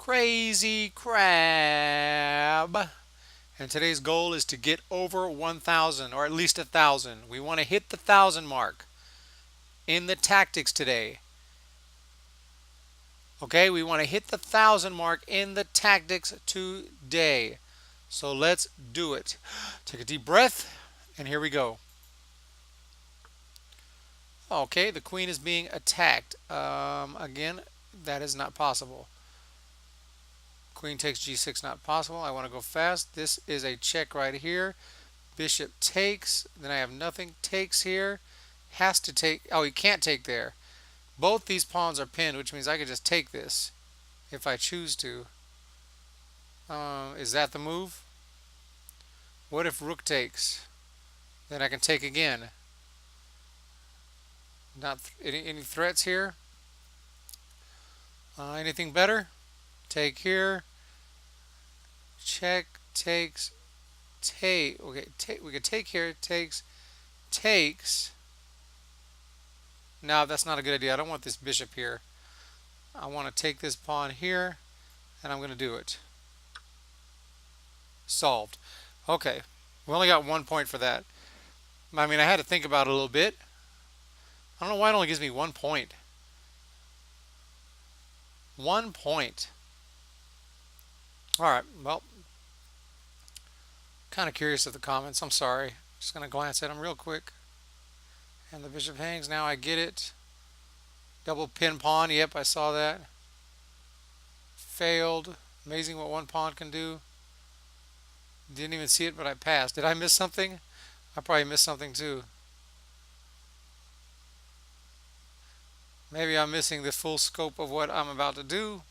Crazy Crab. And today's goal is to get over 1,000 or at least 1,000. We want to hit the 1,000 mark in the tactics today. Okay, we want to hit the 1,000 mark in the tactics today. So let's do it. Take a deep breath, and here we go. Okay, the queen is being attacked. Again, that is not possible. Queen takes g6, not possible. I want to go fast. This is a check right here. Bishop takes. Then I have nothing. Takes here. Has to take. Oh, he can't take there. Both these pawns are pinned, which means I could just take this if I choose to. Is that the move? What if rook takes? Then I can take again. Not any threats here. Anything better? Take here. Check. Takes. Take. Okay. We could take here. Takes. Takes. No, that's not a good idea. I don't want this bishop here. I want to take this pawn here, and I'm going to do it. Solved. Okay. We only got 1 point for that. I mean, I had to think about it a little bit. I don't know why it only gives me 1 point. 1 point. All right. Well, kind of curious of the comments. I'm sorry. Just going to glance at them real quick. And the bishop hangs. Now I get it. Double pin pawn. Yep, I saw that. Failed. Amazing what one pawn can do. Didn't even see it, but I passed. Did I miss something? I probably missed something too. Maybe I'm missing the full scope of what I'm about to do.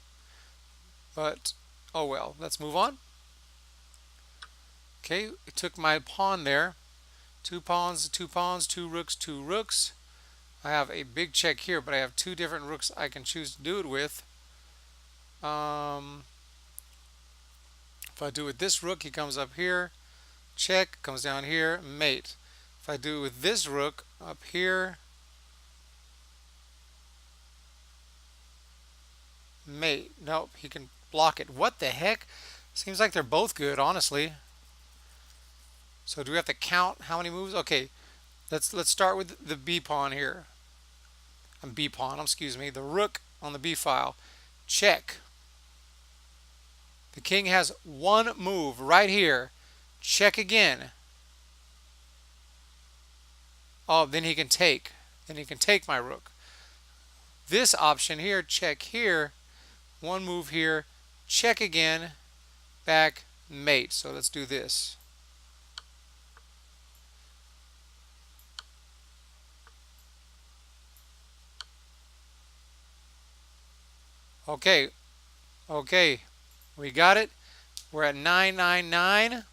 But, oh well. Let's move on. Okay, it took my pawn there. 2 pawns, 2 pawns, 2 rooks, 2 rooks. I have a big check here, but I have 2 different rooks I can choose to do it with. If I do it with this rook, he comes up here. Check, comes down here, mate. If I do it with this rook up here, mate. Nope, he can block it. What the heck? Seems like they're both good, honestly. So do we have to count how many moves? Okay, let's start with the B pawn here. B pawn, excuse me. The rook on the B file. Check. The king has 1 move right here. Check again. Oh, then he can take. Then he can take my rook. This option here, check here. 1 move here. Check again. Back, mate. So let's do this. Okay. Okay. We got it. We're at 999,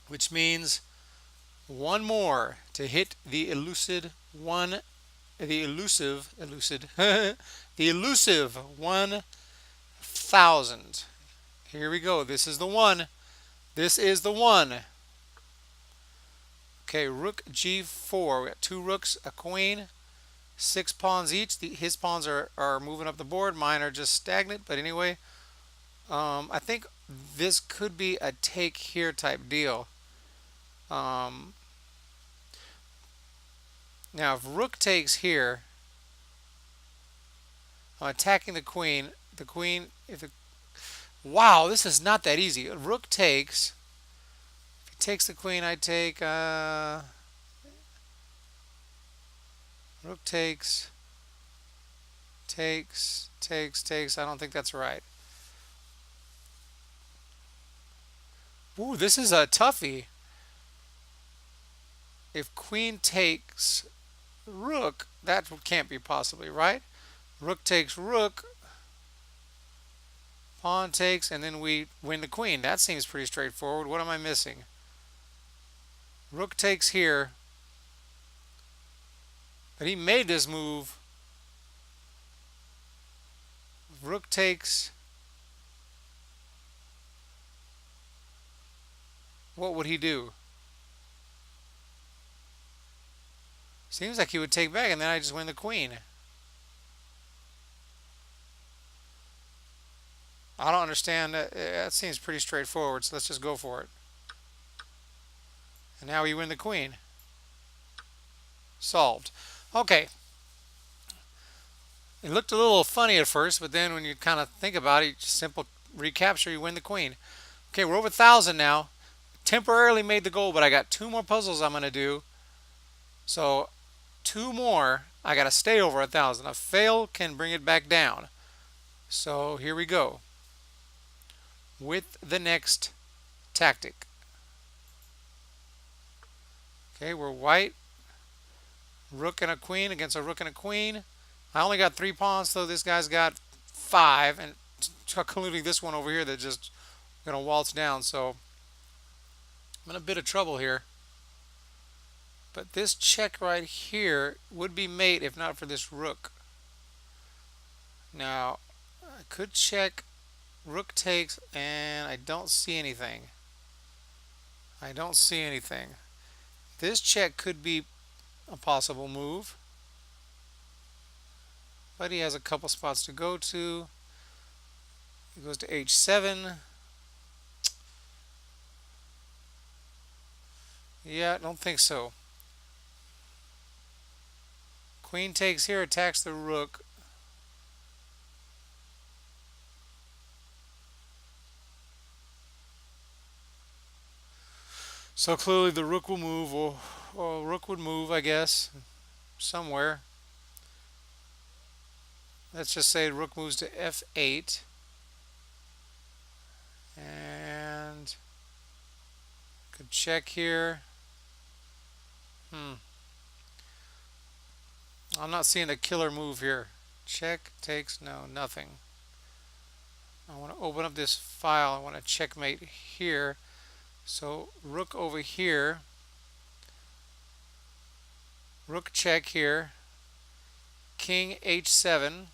which means 1 more to hit the elusive 1,000. Here we go. This is the one. This is the one. Okay, rook g4. We got 2 rooks, a queen, 6 pawns each. His pawns are moving up the board. Mine are just stagnant. But anyway, I think this could be a take here type deal. Now, if rook takes here, I'm attacking the queen. The queen, wow, this is not that easy. Rook takes. If he takes the queen, I take. Rook takes. Takes. I don't think that's right. Ooh, this is a toughie. If queen takes rook, that can't be possibly right. Rook takes rook, pawn takes, and then we win the queen. That seems pretty straightforward. What am I missing? Rook takes here, but he made this move. Rook takes. What would he do? Seems like he would take back, and then I just win the queen. I don't understand. That seems pretty straightforward, so let's just go for it. And now we win the queen. Solved. Okay. It looked a little funny at first, but then when you kind of think about it, you just simple recapture, you win the queen. Okay, we're over 1,000 now. Temporarily made the goal, but I got two more puzzles I'm going to do. So two more. I got to stay over 1,000. A fail can bring it back down. So here we go with the next tactic. Okay, we're white. Rook and a queen against a rook and a queen. I only got 3 pawns, so this guy's got 5, and including this one over here that just gonna waltz down. So I'm in a bit of trouble here. But this check right here would be mate if not for this rook. Now I could check. Rook takes, and I don't see anything. I don't see anything. This check could be a possible move, but he has a couple spots to go to. He goes to h7. Yeah, I don't think so. Queen takes here, attacks the rook. So clearly the rook will move, or rook would move, I guess, somewhere. Let's just say rook moves to f8. And could check here. I'm not seeing a killer move here. Check, takes, no, nothing. I want to open up this file. I want to checkmate here. So rook over here. Rook check here. King h7.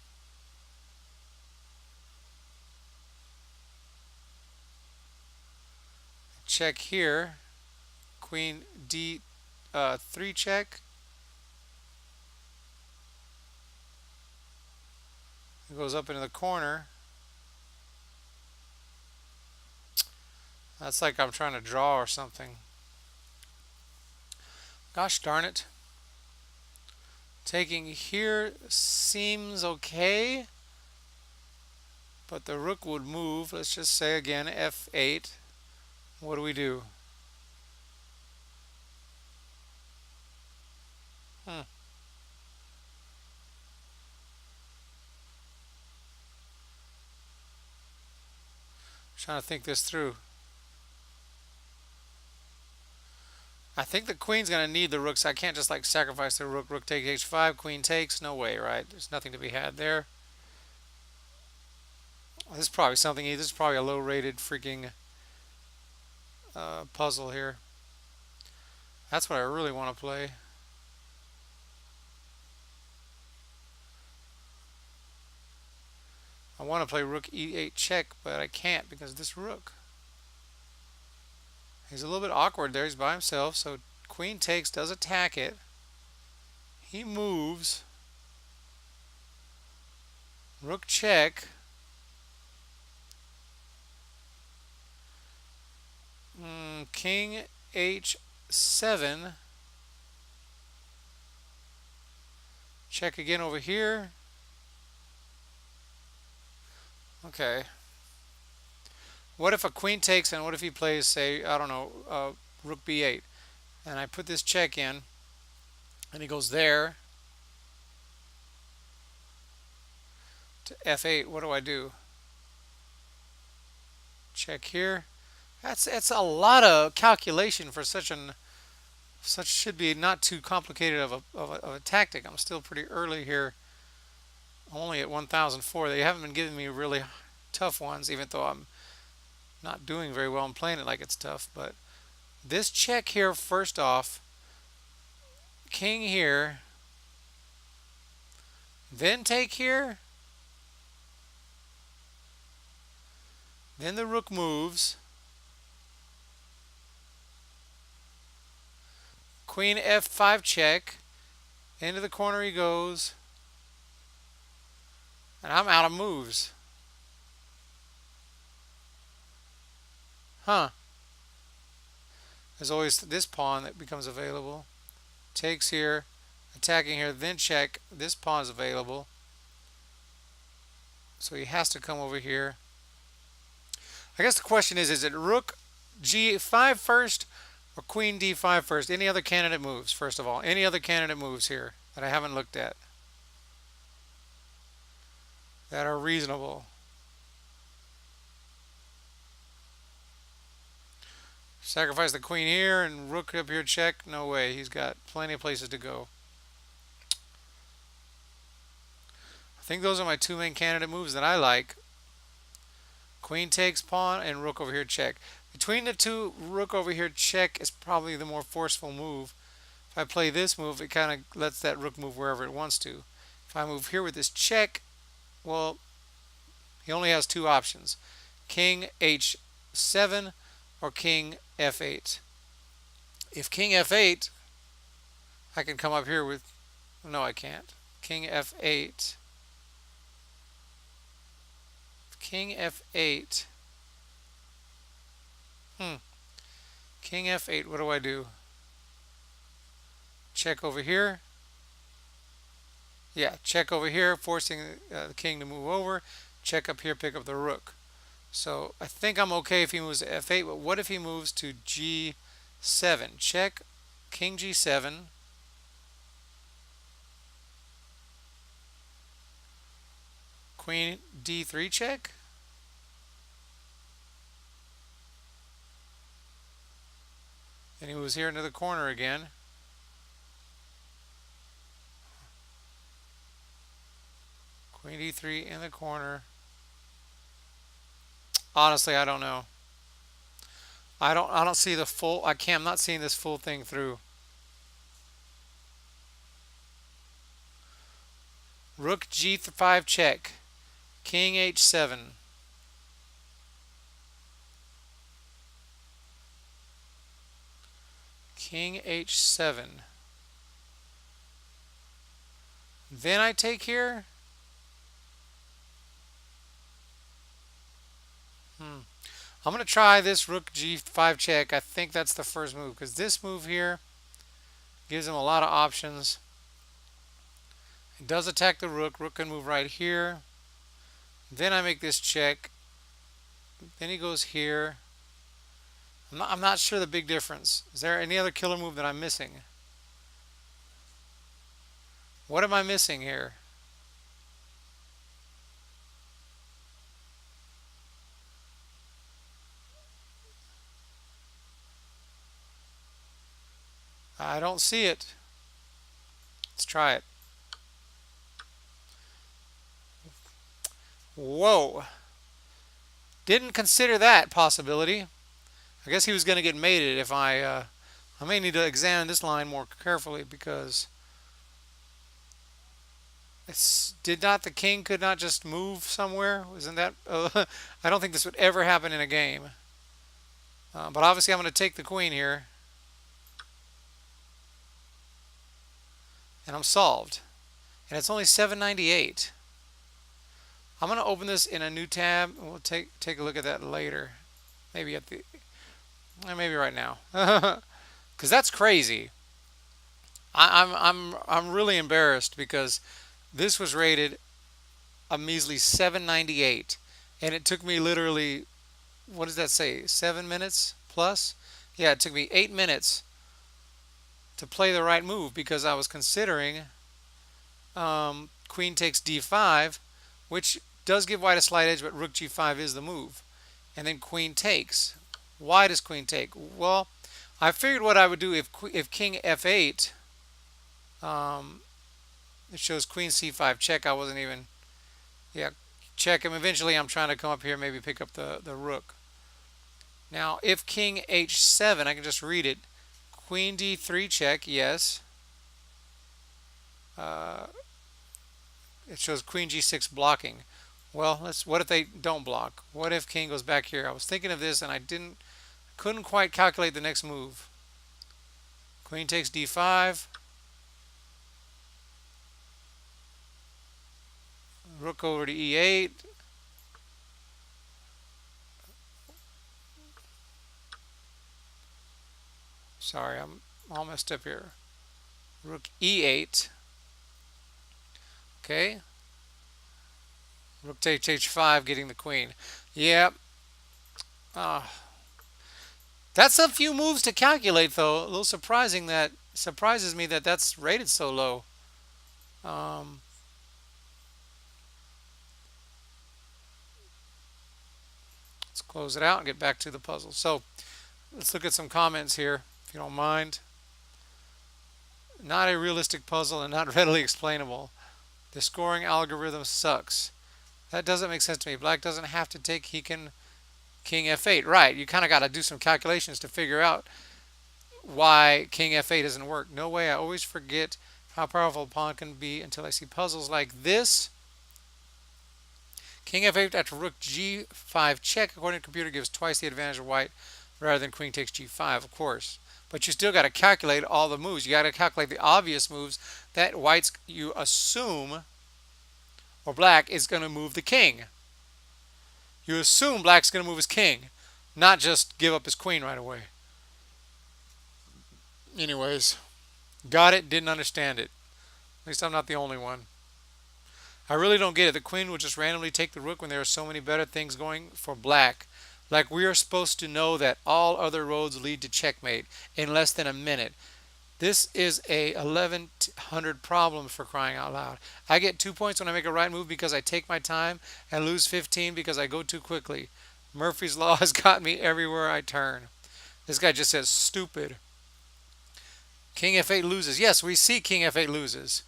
Check here. Queen d3 check. It goes up into the corner. That's like I'm trying to draw or something. Gosh darn it. Taking here seems okay, but the rook would move. Let's just say again f8. What do we do? Trying to think this through. I think the queen's going to need the rooks. I can't just like sacrifice the rook. Rook takes h5, queen takes. No way, right? There's nothing to be had there. This is probably something. This is probably a low-rated freaking puzzle here. That's what I really want to play. I want to play rook e8 check, but I can't because of this rook. He's a little bit awkward there. He's by himself. So queen takes, does attack it. He moves. Rook check. King h7. Check again over here. Okay. What if a queen takes, and what if he plays, say, I don't know, rook b8, and I put this check in, and he goes there to f8. What do I do? Check here. That's a lot of calculation for such should be not too complicated of a tactic. I'm still pretty early here. Only at 1004. They haven't been giving me really tough ones, even though I'm not doing very well and playing it like it's tough. But this check here, first off, king here, then take here, then the rook moves, queen f5 check, into the corner he goes, and I'm out of moves. Huh. There's always this pawn that becomes available. Takes here, attacking here, then check. This pawn is available. So he has to come over here. I guess the question is it rook g5 first or queen d5 first? Any other candidate moves, first of all? Any other candidate moves here that I haven't looked at that are reasonable? Sacrifice the queen here and rook up here, check. No way. He's got plenty of places to go. I think those are my two main candidate moves that I like. Queen takes pawn and rook over here, check. Between the two, rook over here, check is probably the more forceful move. If I play this move, it kind of lets that rook move wherever it wants to. If I move here with this check, well, he only has two options. King h7 or king f8. If king f8, I can come up here with, no I can't. King f8. King f8. King f8, what do I do? Check over here. Yeah, check over here, forcing the king to move over. Check up here, pick up the rook. So I think I'm okay if he moves to f8, but what if he moves to g7? Check, king g7. Queen d3 check. And he moves here into the corner again. Queen d3 in the corner. Honestly, I don't know. I don't see the full, I'm not seeing this full thing through. Rook g5 check. King h7. King h7. Then I take here. I'm going to try this rook g5 check. I think that's the first move because this move here gives him a lot of options. It does attack the rook. Rook can move right here. Then I make this check. Then he goes here. I'm not sure the big difference. Is there any other killer move that I'm missing? What am I missing here? I don't see it. Let's try it. Whoa. Didn't consider that possibility. I guess he was going to get mated if I may need to examine this line more carefully because did not the king could not just move somewhere? Isn't that? I don't think this would ever happen in a game. But obviously I'm going to take the queen here. And I'm solved. And it's only 798. I'm going to open this in a new tab. And we'll take a look at that later. Maybe at the maybe right now. Because that's crazy. I'm really embarrassed because this was rated a measly 798, and it took me literally, what does that say? 7 minutes plus? Yeah, it took me 8 minutes to play the right move because I was considering queen takes d5, which does give white a slight edge, but rook g5 is the move, and then queen takes. Why does queen take? Well, I figured what I would do if king f8. It shows queen c5 check. I wasn't even, yeah, check him. Eventually I'm trying to come up here, maybe pick up the rook. Now if king h7, I can just read it. Queen d3 check, yes. It shows queen g6 blocking. Well, what if they don't block? What if king goes back here? I was thinking of this and I couldn't quite calculate the next move. Queen takes d5. Rook over to e8. Sorry, I'm all messed up here. Rook e8. Okay. Rook takes h5, getting the queen. Yep. Uh, that's a few moves to calculate, though. A little surprising that surprises me that that's rated so low. Um, let's close it out and get back to the puzzle. So let's look at some comments here, if you don't mind. Not a realistic puzzle and not readily explainable. The scoring algorithm sucks. That doesn't make sense to me. Black doesn't have to take, he can king f8. Right, you kind of got to do some calculations to figure out why king f8 doesn't work. No way, I always forget how powerful a pawn can be until I see puzzles like this. King f8 after rook g5 check, according to the computer, gives twice the advantage of white rather than queen takes g5, of course. But you still got to calculate all the moves. You got to calculate the obvious moves that white's, you assume, or black is going to move the king. You assume black's going to move his king, not just give up his queen right away. Anyways, got it, didn't understand it. At least I'm not the only one. I really don't get it. The queen will just randomly take the rook when there are so many better things going for black. Like we are supposed to know that all other roads lead to checkmate in less than a minute. This is a 1100 problem, for crying out loud. I get 2 points when I make a right move because I take my time and lose 15 because I go too quickly. Murphy's Law has got me everywhere I turn. This guy just says stupid. King f8 loses. Yes, we see king f8 loses.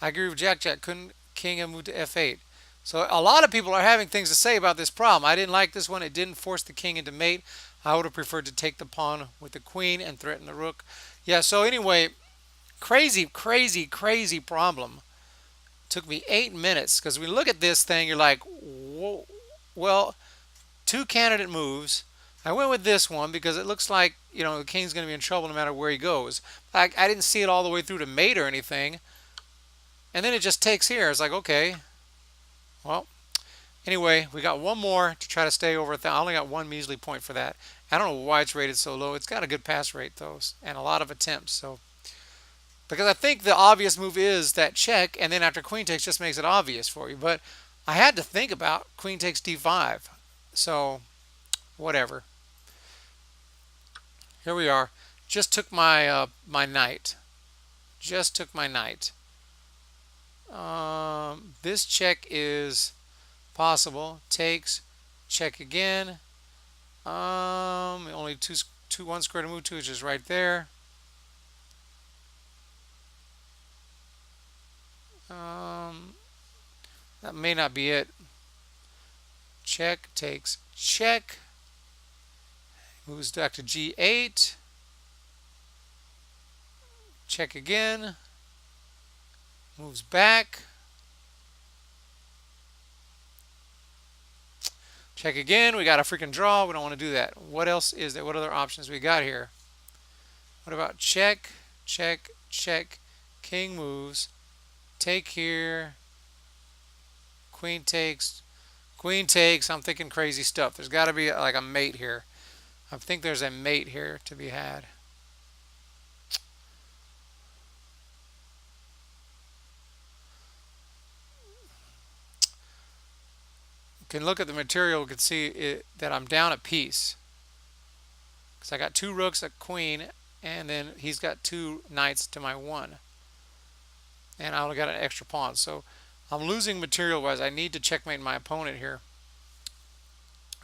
I agree with Jack. Couldn't king and move to f8. So a lot of people are having things to say about this problem. I didn't like this one. It didn't force the king into mate. I would have preferred to take the pawn with the queen and threaten the rook. Yeah, so anyway, crazy, crazy, crazy problem. Took me 8 minutes because when you look at this thing, you're like, whoa, well, two candidate moves. I went with this one because it looks like, you know, the king's going to be in trouble no matter where he goes. I didn't see it all the way through to mate or anything. And then it just takes here. It's like, okay, well, anyway, we got one more to try to stay over. I only got one measly point for that. I don't know why it's rated so low. It's got a good pass rate, though, and a lot of attempts. So, because I think the obvious move is that check, and then after queen takes just makes it obvious for you. But I had to think about queen takes d5. So, whatever. Here we are. Just took my my knight. Just took my knight. This check is possible. Takes, check again. Only one square to move to, which is right there. That may not be it. Check, takes, check. Moves back to g8. Check again. Moves back. Check again. We got a freaking draw. We don't want to do that. What else is there? What other options we got here? What about check, check, check, king moves, take here, queen takes, queen takes. I'm thinking crazy stuff. There's got to be like a mate here. I think there's a mate here to be had. You can look at the material, you can see that I'm down a piece. Because I got two rooks, a queen, and then he's got two knights to my one. And I only got an extra pawn. So I'm losing material-wise. I need to checkmate my opponent here.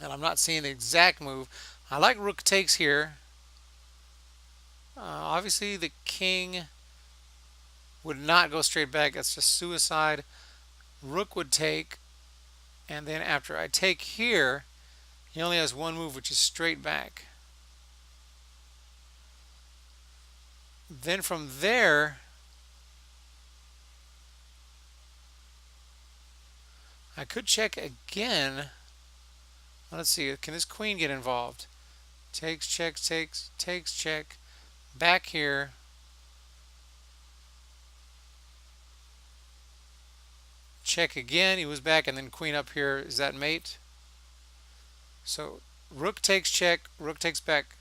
And I'm not seeing the exact move. I like rook takes here. Obviously, the king would not go straight back. That's just suicide. Rook would take. And then after I take here, he only has one move, which is straight back. Then from there, I could check again. Let's see, can this queen get involved? Takes, check, takes, takes, check. Back here. Check again, he was back, and then queen up here. Is that mate? So rook takes check, rook takes back.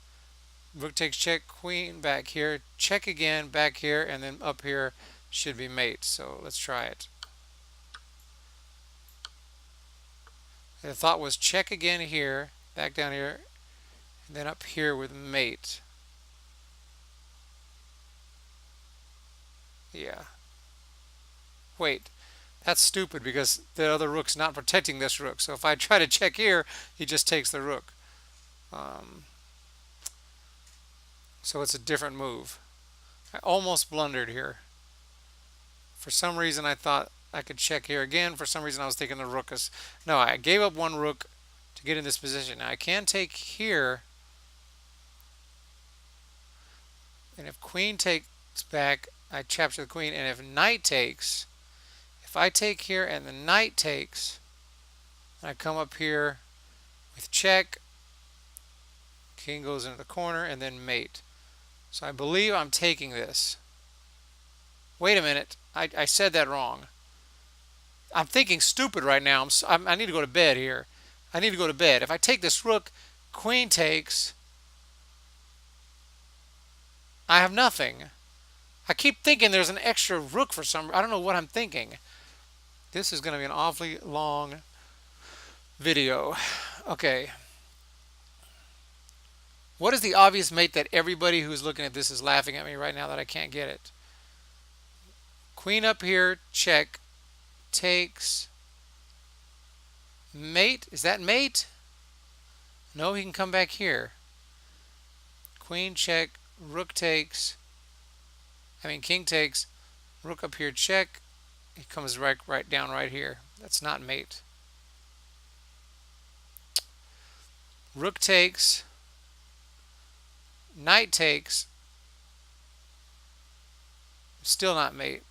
Rook takes check, queen back here, check again, back here, and then up here should be mate. So let's try it. The thought was check again here, back down here, and then up here with mate. Yeah. Wait, that's stupid because the other rook's not protecting this rook. So if I try to check here, he just takes the rook. So it's a different move. I almost blundered here. For some reason I thought I could check here again. For some reason I was thinking the rook is... No, I gave up one rook to get in this position. Now I can take here. And if queen takes back, I capture the queen. And if knight takes, if I take here and the knight takes, and I come up here with check, king goes into the corner, and then mate. So I believe I'm taking this. Wait a minute. I said that wrong. I'm thinking stupid right now. I need to go to bed here. I need to go to bed. If I take this rook, queen takes, I have nothing. I keep thinking there's an extra rook for some... I don't know what I'm thinking. This is going to be an awfully long video. Okay. What is the obvious mate that everybody who's looking at this is laughing at me right now that I can't get it? Queen up here, check, takes, mate. Is that mate? No, he can come back here. Queen check, rook takes. King takes, rook up here, check. He comes right down right here. That's not mate. Rook takes, knight takes. Still not mate.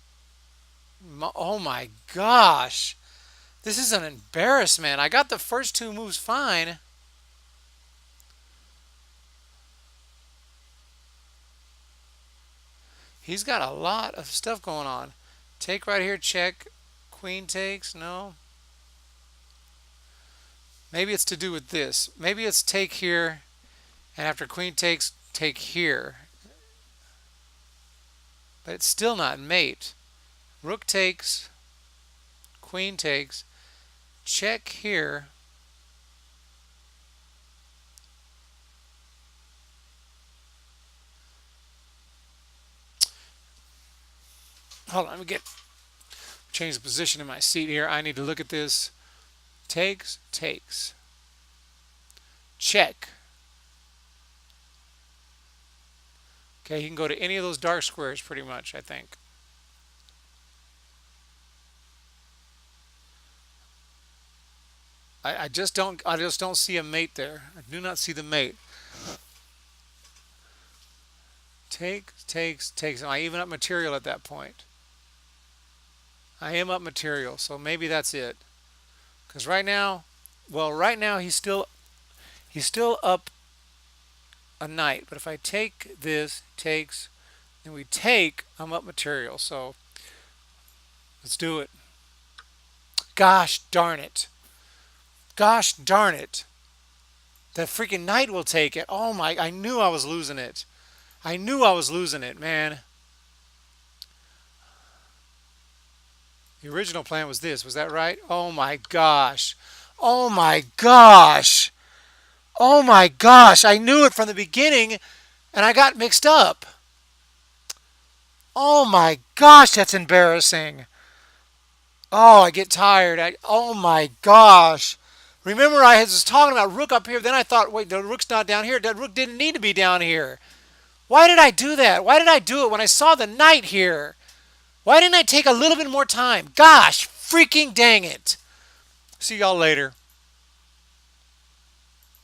Oh my gosh. This is an embarrassment. I got the first two moves fine. He's got a lot of stuff going on. Take right here, check. Queen takes, no. Maybe it's to do with this. Maybe it's take here, and after queen takes, take here. But it's still not mate. Rook takes, queen takes, check here. Hold on, let me change the position in my seat here. I need to look at this. Takes, takes. Check. Okay, he can go to any of those dark squares pretty much, I think. I just don't see a mate there. I do not see the mate. Takes, takes, takes. Am I even up material at that point? I am up material, so maybe that's it. Because right now, he's still up a knight. But if I take this, takes, and we take, I'm up material. So let's do it. Gosh darn it. Gosh darn it. The freaking knight will take it. Oh my, I knew I was losing it. I knew I was losing it, man. The original plan was this. Was that right? Oh my gosh. Oh my gosh. Oh my gosh. I knew it from the beginning and I got mixed up. Oh my gosh, that's embarrassing. Oh, I get tired. Oh my gosh. Remember I was talking about rook up here. Then I thought, wait, the rook's not down here. That rook didn't need to be down here. Why did I do that? Why did I do it when I saw the knight here? Why didn't I take a little bit more time? Gosh, freaking dang it. See y'all later.